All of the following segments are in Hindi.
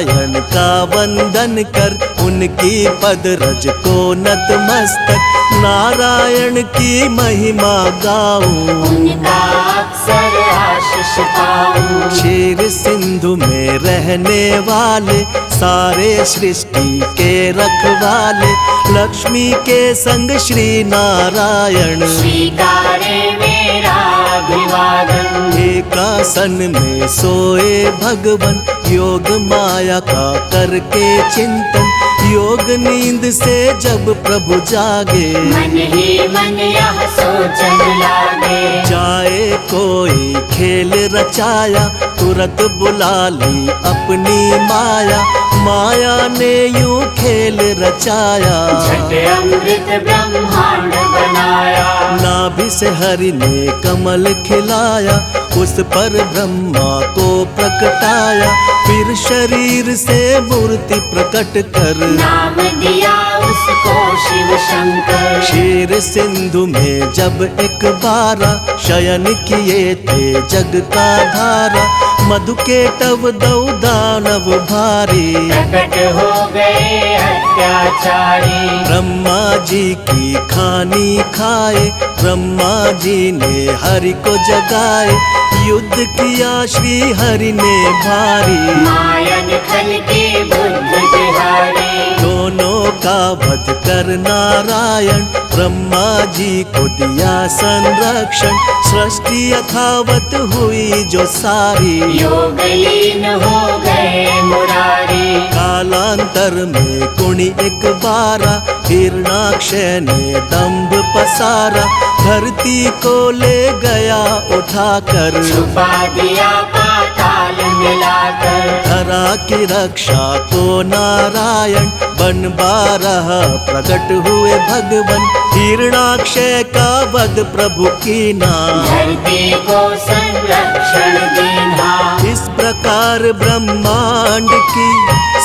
नारायण का वंदन कर, उनकी पद रज को नतमस्तक नारायण की महिमा गाऊं, उनका अक्सर आशीष पाऊं। क्षीर सिंधु में रहने वाले सारे सृष्टि के रखवाले, लक्ष्मी के संग श्री नारायण स्वीकारे मेरा अभिवादन। एकासन में सोए भगवन, योग माया का करके चिंतन, योग नींद से जब प्रभु जागे, मन ही मन यह सोचन लागे। जाए कोई खेल रचाया, तुरंत बुला ली अपनी माया, माया ने यूं खेल रचाया, झट अमृत ब्रह्मांड बनाया। नाभि से हरि ने कमल खिलाया, उस पर ब्रह्मा को प्रकटाया, फिर शरीर से मूर्ति प्रकट कर, नाम दिया उसको शिव शंकर। क्षीर सिंधु में जब एक बारा, शयन किए थे जग का धारा, मधु के टव दौ दानव भारी, प्रकट हो गए अत्याचारी। ब्रह्मा जी की खानी खाए, ब्रह्मा जी ने हरि को जगाए, युद्ध किया श्री हरि ने भारी, मायन खल के बुद्ध बिहारी। दोनों का वध कर नारायण, ब्रह्मा जी को दिया संरक्षण, सृष्टि यथावत हुई जो सारी, योग लीन हो गए मुरारी। कालांतर में कुणी एक बारा, हिरणाक्ष ने दंभ पसारा, धरती को ले गया उठाकर, छुपा दिया पाताल मिलाकर। धरा की रक्षा को नारायण, बन बारह प्रकट हुए भगवन, हिरणाक्ष का वध प्रभु की नाम, धरती को संरक्षण देना। इस प्रकार ब्रह्मांड की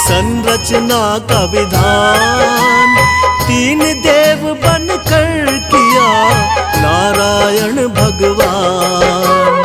संरचना का विधान, तीन देव बनकर किया नारायण भगवान।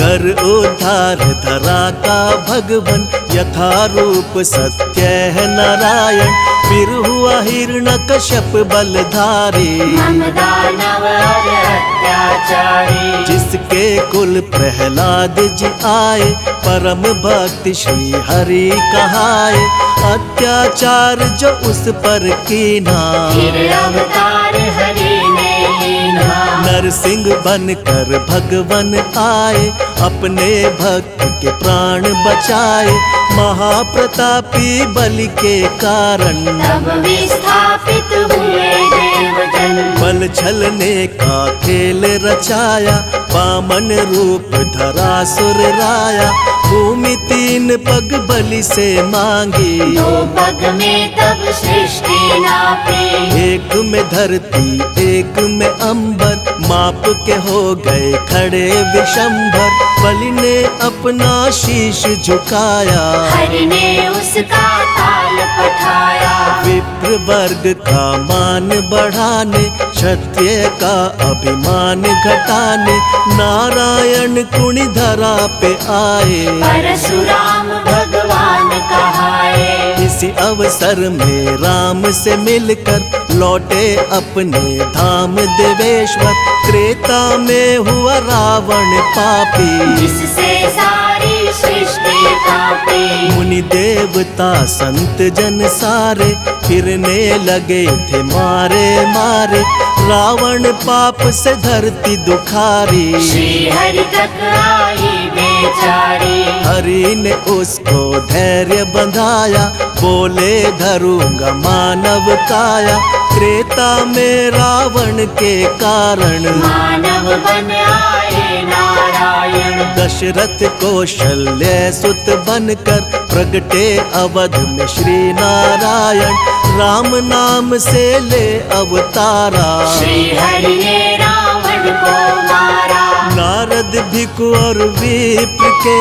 कर उद्धार धरा का भगवन, यथा रूप सत्य है नारायण, फिर हुआ हिरण्यकश्यप बलधारी, हम दानव और अत्याचारी। जिसके कुल प्रहलाद जी आए, परम भक्ति श्री हरि कहाए, अत्याचार जो उस पर कीना, फिर अवतार हरि ने लीना। नरसिंह बनकर भगवन आए, अपने भक्त के प्राण बचाए, महाप्रतापी बलि के कारण, तब विस्थापित हुए देवजन। बल छलने का खेल रचाया, वामन रूप धरा सुर राया, भूमि तीन पग बलि से मांगी, दो पग में तब सृष्टि नापी। एक में धरती एक में अंबर, माप के हो गए खड़े विशंभर, बलि ने अपना शीश झुकाया, हरि ने उसका ताल पठाया। विप्र वर्ग का मान बढ़ाने, क्षत्रिय का अभिमान घटाने, नारायण कुणी धरा पे आए, परशुराम भगवान कहाए। इसी अवसर में राम से मिलकर लौटे अपने धाम देवेश्वर, त्रेता में हुआ रावण पापी, जिससे सारी सृष्टि कांपी। मुनि देवता संत जन सारे, फिरने लगे थे मारे मारे, रावण पाप से धरती दुखारी, श्री हरि तक आई बेचारी। हरि ने उसको धैर्य बंधाया, बोले धरूंगा मानव काया, त्रेता में रावण के कारण, मानव बन आए नारायण। दशरथ कौशल्य सुत बनकर, प्रगटे अवध में श्री नारायण, राम नाम से ले अवतारा, श्री हरि ने रावण को मारा। नारद भिक्षु और विप्र के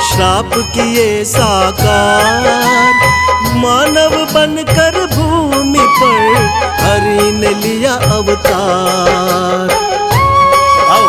श्राप किए साकार, मानव बनकर भूमि पर हरि ने लिया अवतार। आओ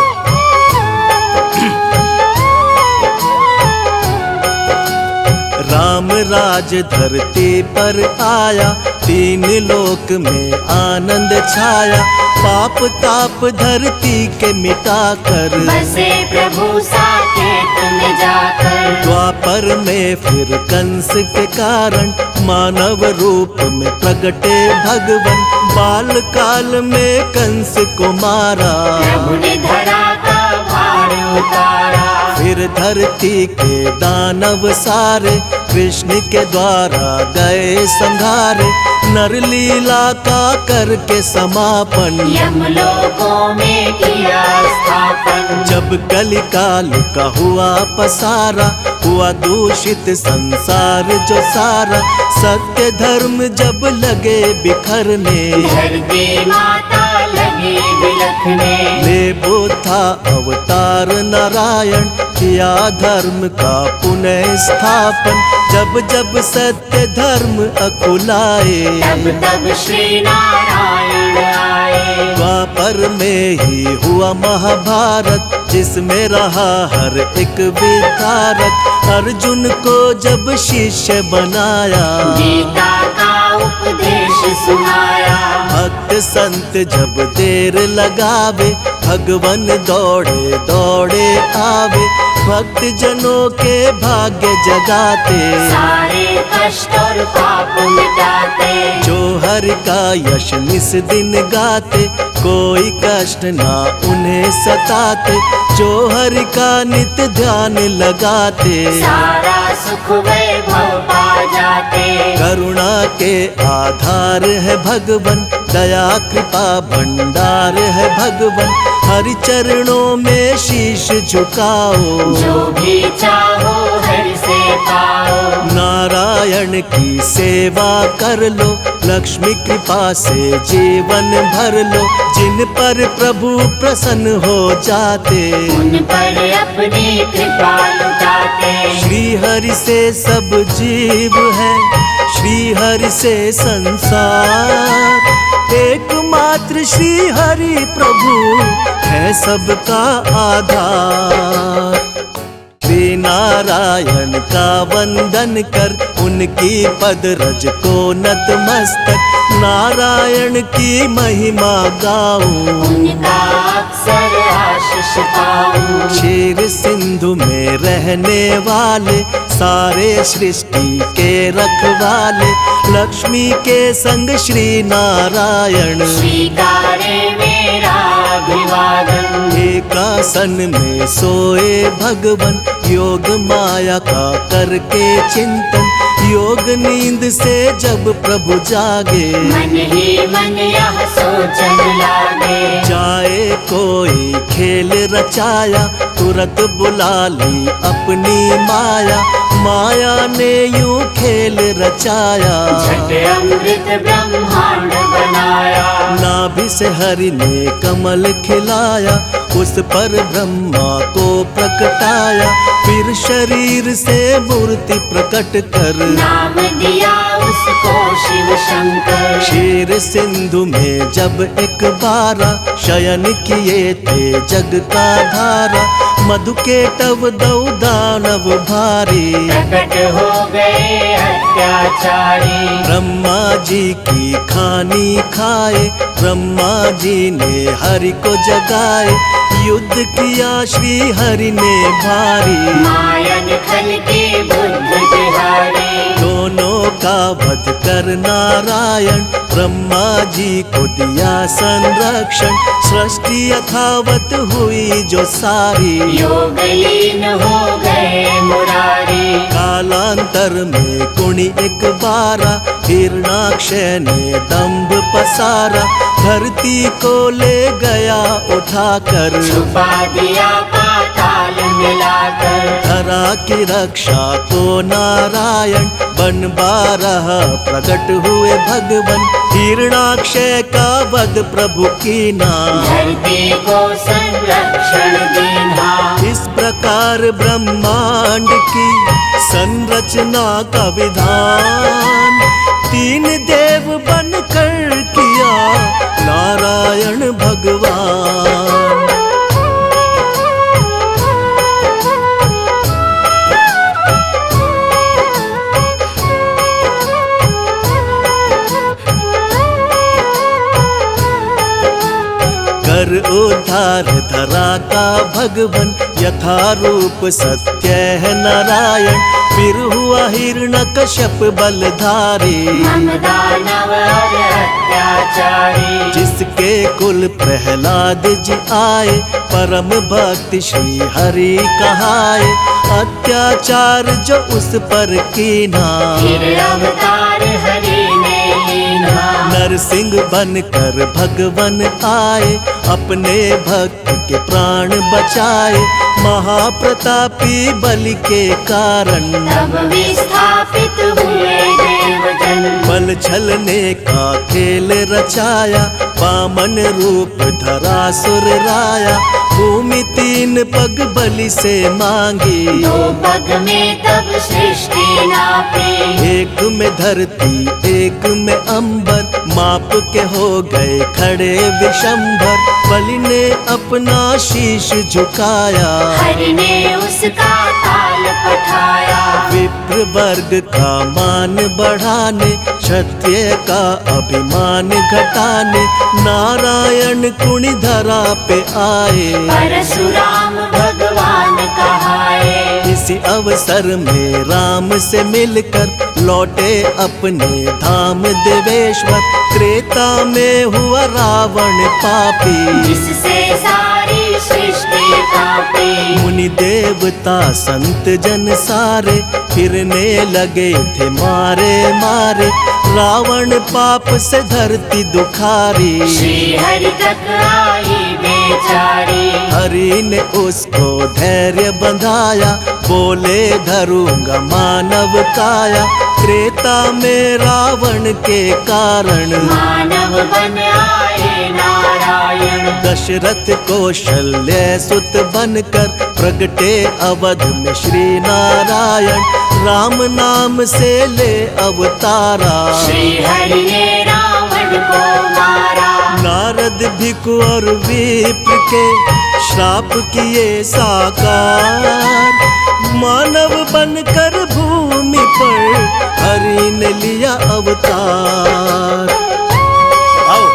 राम राज धरती पर आया, तीन लोक में आनंद छाया। पाप ताप धरती के मिटाकर बसे प्रभु साकेत में जाकर। द्वापर में फिर कंस के कारण मानव रूप में प्रगटे भगवन। बाल काल में कंस को मारा, प्रभु ने धरा का भार उतारा। फिर धरती के दानव सारे कृष्ण के द्वारा गए संघारे। नर लीला का करके समापन यमलोकों में किया स्थापन। जब कलिकाल का हुआ पसारा, हुआ दूषित संसार जो सारा। सत्य धर्म जब लगे बिखरने, धरती माता लगी बिलखने। ले बुद्धा अवतार नारायण, किया धर्म का पुनः स्थापन। जब जब सत्य धर्म अकुलाए, तब तब श्री नारायण आए। द्वापर में ही हुआ महाभारत, जिसमें रहा हर एक विधारक। अर्जुन को जब शिष्य बनाया, गीता का उपदेश सुनाया। भक्त संत जब देर लगावे, भगवन दौड़े दौड़े आवे। भक्त जनों के भाग्य जगाते, सारे कष्ट और पाप मिटाते। जो हरि का यश निस दिन गाते, कोई कष्ट ना उन्हें सताते। जो हरि का नित्य ध्यान लगाते, सारा सुख वैभव पा जाते। करुणा के आधार है भगवन, दया कृपा भंडार है भगवन। हरि चरणों में शीश झुकाओ, जो भी चाहो हरि से पाओ। नारायण की सेवा कर लो, लक्ष्मी कृपा से जीवन भर लो। जिन पर प्रभु प्रसन्न हो जाते, उन पर अपनी कृपा लुटाते। श्री हरि से सब जीव है, श्री हरि से संसार। एकमात्र श्री हरि प्रभु है सबका आधार। श्री नारायण का वंदन कर, उनकी पद रज को नतमस्तक। नारायण की महिमा गाऊं, उनका अक्सर आशीष पाऊं। क्षीर सिंधु में रहने वाले, सारे सृष्टि के रखवाले। लक्ष्मी के संग श्री नारायण, स्वीकारे मेरा अभिवादन। एकासन में सोए भगवन, योग माया का करके चिंतन। योग नींद से जब प्रभु जागे, मन ही मन यह सोचन लागे। जाए कोई खेल रचाया, तुरंत बुला ली अपनी माया। माया ने यूं खेल रचाया, झट अमृत ब्रह्मांड बनाया। नाभि से हरि ने कमल खिलाया, उस पर ब्रह्मा को प्रकटाया। फिर शरीर से मूर्ति प्रकट कर, नाम दिया उसको शिव शंकर। क्षीर सिंधु में जब एक बारा, शयन किए थे जग का धारा। मधु के टव दौ दानव भारी, प्रकट हो गए अत्याचारी। ब्रह्मा जी की खानी खाए, ब्रह्मा जी ने हरि को जगाए। युद्ध किया श्री हरि ने भारी, मायन खल के बुद्ध बिहारी। दोनों का वध कर नारायण, ब्रह्मा जी को दिया संरक्षण। सृष्टि यथावत हुई जो सारी, योगलीन हो गए मुरारी। कालांतर में कुणी एक बारा, हिरणाक्षय ने दंभ पसारा। धरती को ले गया उठाकर, छुपा दिया पाताल मिलाकर। धरा की रक्षा को नारायण, बन 12 प्रकट हुए भगवन। हिरणाक्षय का वध प्रभु की नाम, धरती को संरक्षण देना। इस प्रकार ब्रह्मांड की संरचना का विधान, तीन देव बनकर किया नारायण भगवान। कर उद्धार धरा का भगवन, यथा रूप सत्य है नारायण। फिर हुआ हिरण्यकश्यप बलधारी, मम दानव और अत्याचारी। जिसके कुल प्रहलाद जी आए, परम भक्ति श्री हरि कहाए। अत्याचार जो उस पर कीना, फिर अवतार हरि ने लीना। नरसिंह बनकर भगवन आए, अपने भक्त के प्राण बचाए। महाप्रतापी बलि के कारण, तब विस्थापित हुए देवजन। बल छलने का खेल रचाया, वामन रूप धरा सुर राया। भूमि तीन पग बलि से मांगी, 2 पग में तब सृष्टि नापी। एक में धरती एक में अंबर, माप के हो गए खड़े विशंभर। बलि ने अपना शीश झुकाया, हरि ने उसका ताल पठाया। विप्र वर्ग का मान बढ़ाने, क्षत्रिय का अभिमान घटाने। नारायण कुणी धरा पे आए, परशुराम भगवान कहाए। इसी अवसर में राम से मिलकर लौटे अपने धाम देवेश्वर। त्रेता में हुआ रावण पापी, जिससे सारी सृष्टि कांपी। मुनि देवता संत जन सारे, फिरने लगे थे मारे मारे। रावण पाप से धरती दुखारी, श्री हरि तक आई बेचारी। हरि ने उसको धैर्य बंधाया, बोले धरूंगा मानव काया। त्रेता में रावण के कारण, मानव बन आए नारायण। दशरथ कौशल्य सुत बनकर प्रगटे अवध में श्री नारायण। राम नाम से ले अवतारा, श्री हरि ने रावण को मारा। नारद भिक्षु और विप्र के श्राप किए साकार। मानव बनकर भूमि पर हरि ने लिया अवतार। आओ।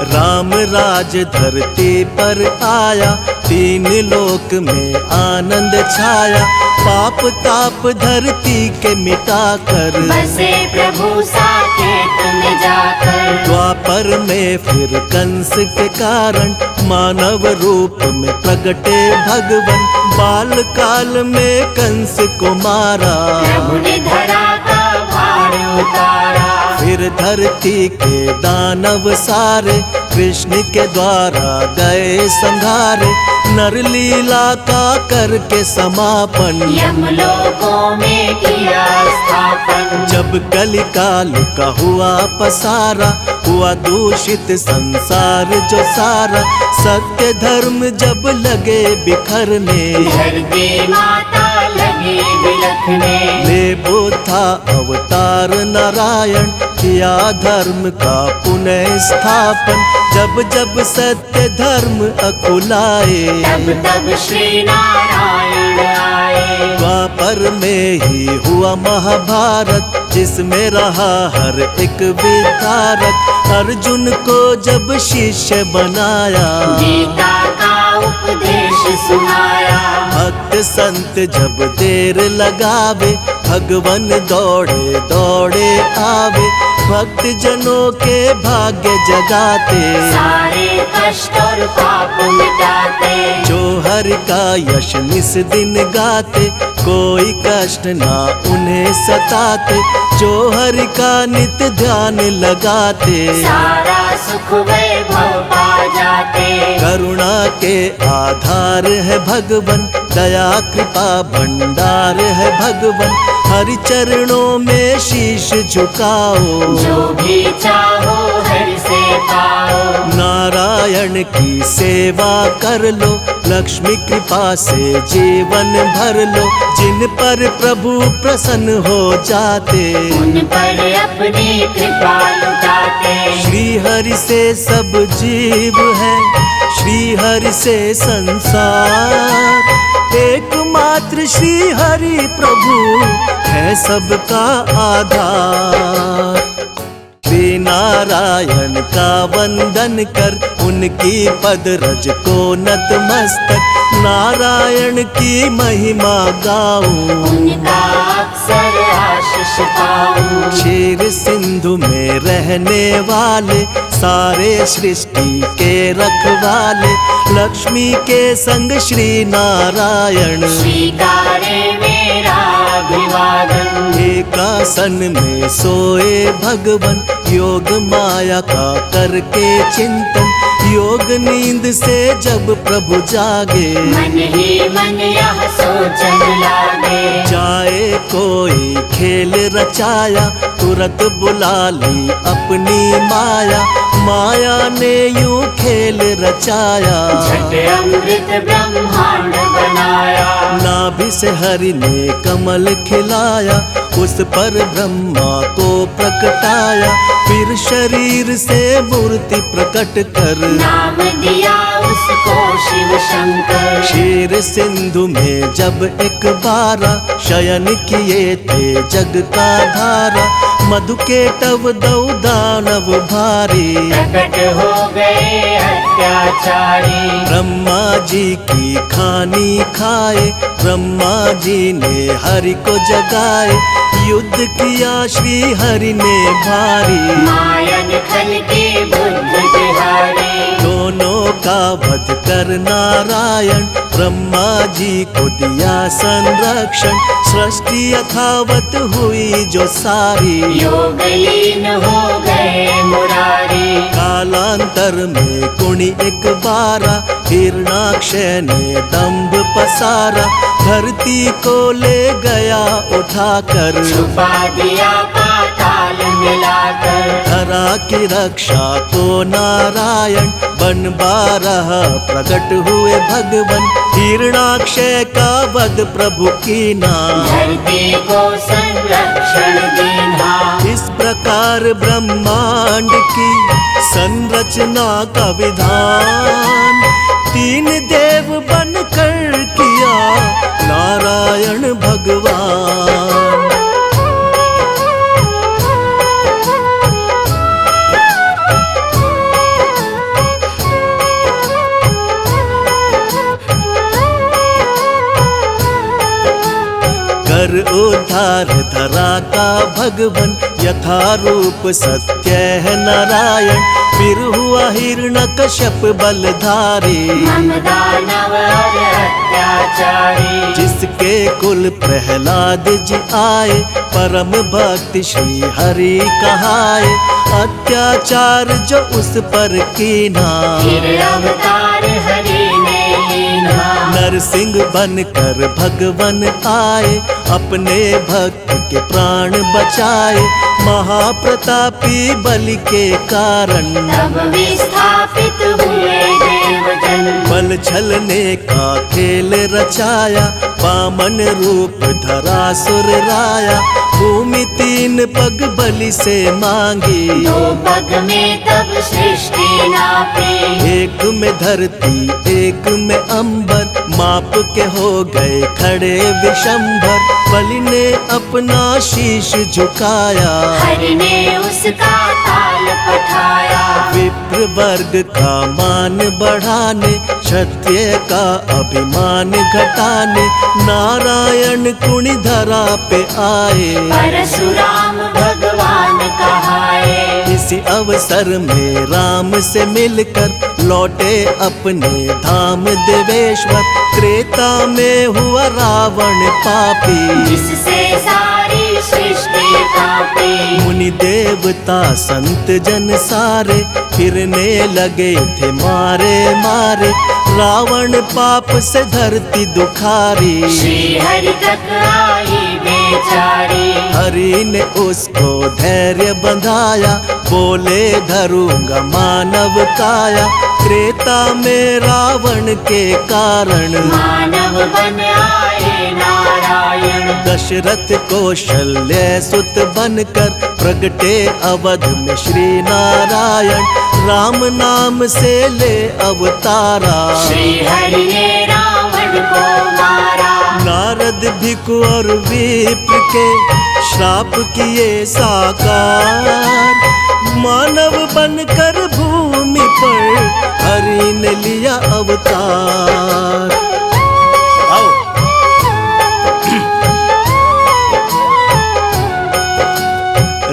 राम राज धरती पर आया, तीन लोक में आनंद छाया। पाप ताप धरती के मिटाकर, बसे प्रभु साकेत में जाकर। द्वापर में फिर कंस के कारण, मानव रूप में प्रगटे भगवन। बाल काल में कंस को मारा, प्रभु ने धरा का भार उतारा। फिर धरती के दानव सारे, कृष्ण के द्वारा गए संघारे। नर लीला का करके समापन, यमलोकों में किया स्थापन। जब कलिकाल का हुआ पसारा, हुआ दूषित संसार जो सारा। सत्य धर्म जब लगे बिखरने, धरती माता लगी बिलखने। ले बुद्धा अवतार नारायण, किया धर्म का पुनः स्थापन। जब जब सत्य धर्म अकुलाए, तब तब श्री नारायण आए। द्वापर में ही हुआ महाभारत, जिसमें रहा हर एक विधारक। अर्जुन को जब शिष्य बनाया, गीता का उपदेश सुनाया। भक्त संत जब देर लगावे, भगवन दौड़े दौड़े आवे। भक्त जनों के भाग्य जगाते, सारे कष्ट और पाप मिटाते। जो हरि का यश निस दिन गाते, कोई कष्ट ना उन्हें सताते। जो हरि का नित्य ध्यान लगाते, सारा सुख वैभव पा जाते। करुणा के आधार है भगवन, दया कृपा भंडार है भगवन। हरि चरणों में शीश झुकाओ, जो भी चाहो हरि से पाओ। नारायण नारायण की सेवा कर लो, लक्ष्मी कृपा से जीवन भर लो। जिन पर प्रभु प्रसन्न हो जाते, उन पर अपनी कृपा लुटाते। श्री हरि से सब जीव है, श्री हरि से संसार। एकमात्र श्री हरि प्रभु है सबका आधार। श्री नारायण का वंदन कर, उनकी पद रज को नतमस्तक। नारायण की महिमा गाऊं, उनका अक्सर आशीष पाऊं। क्षीर सिंधु में रहने वाले, सारे सृष्टि के रखवाले। लक्ष्मी के संग श्री नारायण, स्वीकारे मेरा अभिवादन। एकासन में सोए भगवन, योग माया का करके चिंतन। योग नींद से जब प्रभु जागे, मन ही मन यह सोचन लागे। जाए कोई खेल रचाया, तुरंत बुला ली अपनी माया। माया ने यूं खेल रचाया, झट अमृत ब्रह्मांड बनाया। नाभि से हरि ने कमल खिलाया, उस पर ब्रह्मा को प्रकटाया। फिर शरीर से मूर्ति प्रकट कर, नाम दिया उसको शिव शंकर। क्षीर सिंधु में जब एक बारा, शयन किए थे जग का धारा। मधु के टव दौ दानव भारी, प्रकट हो गए अत्याचारी। ब्रह्मा जी की खानी खाए, ब्रह्मा जी ने हरि को जगाए। युद्ध किया श्री हरि ने भारी, मायन खल के बुद्ध बिहारी। दोनों का वध कर नारायण, ब्रह्मा जी को दिया संरक्षण। सृष्टि यथावत हुई जो सारी, योग लीन हो गए मुरारी। कालांतर में कुणी एक बारा, हिरणाक्षय ने दंभ पसारा। धरती को ले गया उठाकर, छुपा दिया पाताल मिलाकर। धरा की रक्षा को नारायण, बन 12 प्रकट हुए भगवन। हिरणाक्षय का वध प्रभु कीना, धरती को संरक्षण देना। इस प्रकार ब्रह्मांड की संरचना का विधान, 3 देव बनकर किया नारायण भगवान। कर उद्धार धरा का भगवन, यथा रूप सत्य है नारायण। फिर हुआ हिरण्यकश्यप बलधारी, हम दानव और अत्याचारी। जिसके कुल प्रहलाद जी आए, परम भक्ति श्री हरि कहाए। अत्याचार जो उस पर कीना, फिर अवतार हरि ने लीना। नरसिंह बनकर भगवन आए, अपने भक्त के प्राण बचाए। महाप्रतापी बलि के कारण, तब विस्थापित हुए देवजन। बल छलने का खेल रचाया, वामन रूप धरा सुर राया। भूमि 3 पग बलि से मांगी, 2 पग में तब सृष्टि नापी। एक में धरती एक में अंबर, माप के हो गए खड़े विशंभर। बलि ने अपना शीश झुकाया, हरि ने उसका ताल पठाया। विप्र वर्ग का मान बढ़ाने, क्षत्रिय का अभिमान घटाने। नारायण कुणी धरा पे आए, परशुराम भगवान कहाए। इसी अवसर में राम से मिलकर लौटे अपने धाम देवेश्वर। त्रेता में हुआ रावण पापी, जिससे सारी सृष्टि कांपी। मुनि देवता संत जन सारे, फिरने लगे थे मारे मारे। रावण पाप से धरती दुखारी, श्री हरि तक आई बेचारी। हरि ने उसको धैर्य बंधाया, बोले धरूंगा मानव काया। त्रेता में रावण के कारण मानव बन आए नारायण। दशरथ कौशल्य सुत बनकर प्रगटे अवध में श्री नारायण। राम नाम से ले अवतारा श्री हरि ने रावण को मारा। नारद भिक्षु और विप्र के श्राप किए साकार। मानव बनकर भूमि पर हरि ने लिया अवतार। आओ।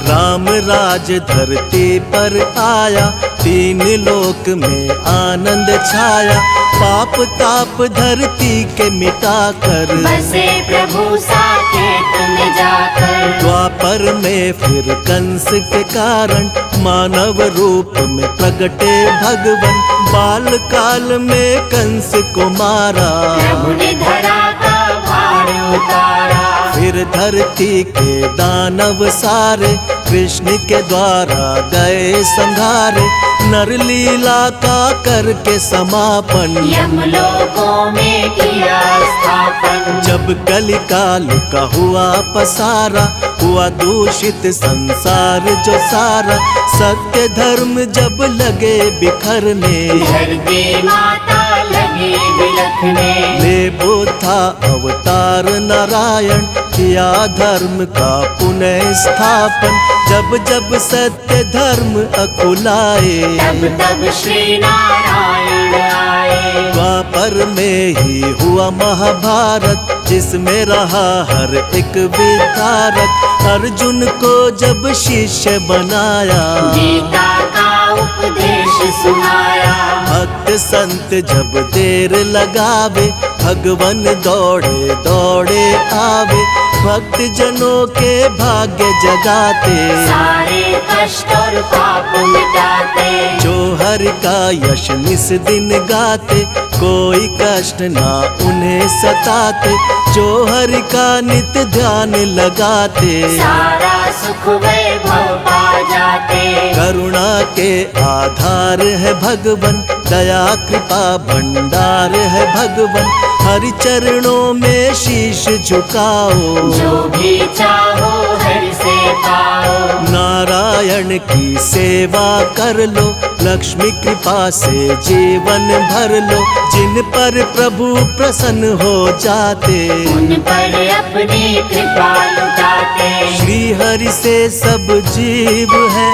राम राज धरती पर आया, तीन लोक में आनंद छाया। पाप ताप धरती के मिटाकर बसे प्रभु साकेत में जाकर। द्वापर में फिर कंस के कारण मानव रूप में प्रगटे भगवन। बाल काल में कंस को मारा, प्रभु ने धरा का भार उतारा। फिर धरती के दानव सारे कृष्ण के द्वारा गए संहारे। नर लीला का करके समापन यमलोकों में किया स्थापन। जब कलिकाल का हुआ पसारा, हुआ दूषित संसार जो सारा। सत्य धर्म जब लगे बिखरने, धरती माता लगी बिलखने। ले बुद्धा अवतार नारायण, किया धर्म का पुनः स्थापन। जब जब सत्य धर्म अकुलाए, तब तब श्री नारायण आए। द्वापर में ही हुआ महाभारत, जिसमें रहा हर एक विधारक। अर्जुन को जब शिष्य बनाया, गीता का उपदेश सुनाया। भक्त संत जब देर लगावे, भगवन दौड़े दौड़े आवे। भक्त जनों के भाग्य जगाते, सारे कष्ट और पाप मिटाते। जो हरि का यश निस दिन गाते, कोई कष्ट ना उन्हें सताते। जो हरि का नित्य ध्यान लगाते, सारा सुख वैभव पा जाते। करुणा के आधार है भगवन, दया कृपा भंडार है भगवन। हरि चरणों में शीश झुकाओ, जो भी चाहो हरि से पाओ। नारायण की सेवा कर लो, लक्ष्मी कृपा से जीवन भर लो। जिन पर प्रभु प्रसन्न हो जाते, उन पर अपनी कृपा लुटाते। श्री हरि से सब जीव है,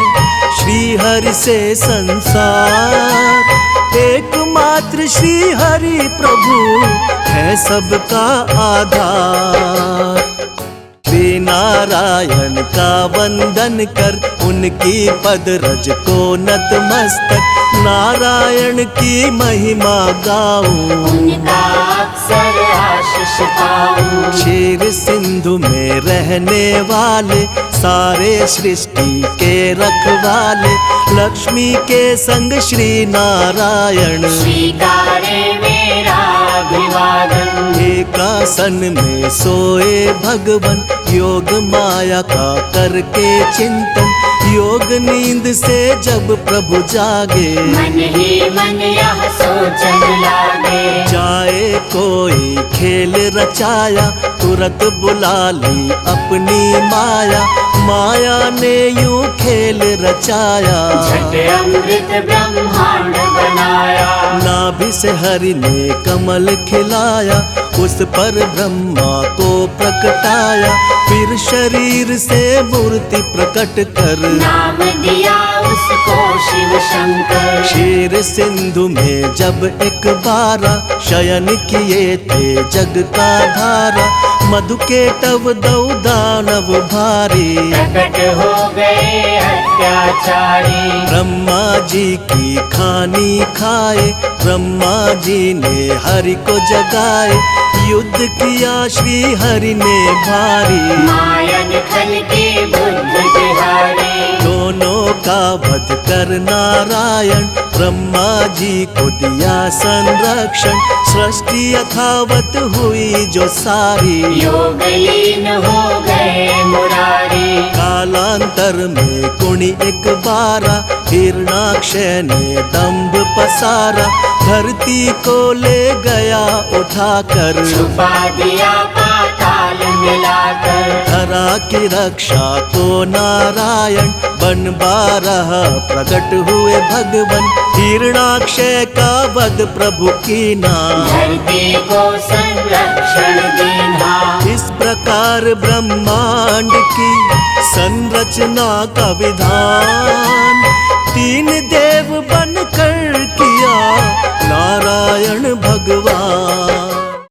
श्री हरि से संसार। एकमात्र श्री हरि प्रभु है सबका आधार। श्री नारायण का वंदन कर, उनकी पद रज को नतमस्तक। नारायण की महिमा गाऊं, उनका अक्सर आशीष पाऊं। क्षीर सिंधु में रहने वाले, सारे सृष्टि के रखवाले। लक्ष्मी के संग श्री नारायण, स्वीकारे मेरा अभिवादन। एकासन में सोए भगवन, योग माया का करके चिंतन। योग नींद से जब प्रभु जागे, मन ही मन यह सोचन लागे। जाए कोई खेल रचाया, तुरंत बुला ली अपनी माया। माया ने यूं खेल रचाया, झट अमृत ब्रह्मांड बनाया। नाभि से हरि ने कमल खिलाया, उस पर ब्रह्मा को प्रकटाया। फिर शरीर से मूर्ति प्रकट कर, नाम दिया उसको शिव शंकर। क्षीर सिंधु में जब एक बारा, शयन किए थे जग का धारा। मधु के टव दौ दानव भारी, प्रकट हो गए अत्याचारी। ब्रह्मा जी की खानी खाए, ब्रह्मा जी ने हरि को जगाए। युद्ध किया श्री हरि ने भारी, मायन खल की बुद्ध बिहारी। दोनों का वध कर नारायण ब्रह्मा जी को दिया संरक्षण, सृष्टि यथावत हुई जो सारी। योगलीन हो गए मुरारी। कालांतर में कुणी एक बारा, हिरणाक्षय ने दंभ पसारा, धरती को ले गया उठाकर, छुपा दिया पाताल मिलाकर। धरा की रक्षा को नारायण, बन 12 प्रकट हुए भगवन, हिरणाक्षय का वध प्रभु कीना, धरती को संरक्षण देना। इस प्रकार ब्रह्मांड की संरचना का विधान, 3 देव बनकर किया नारायण भगवान।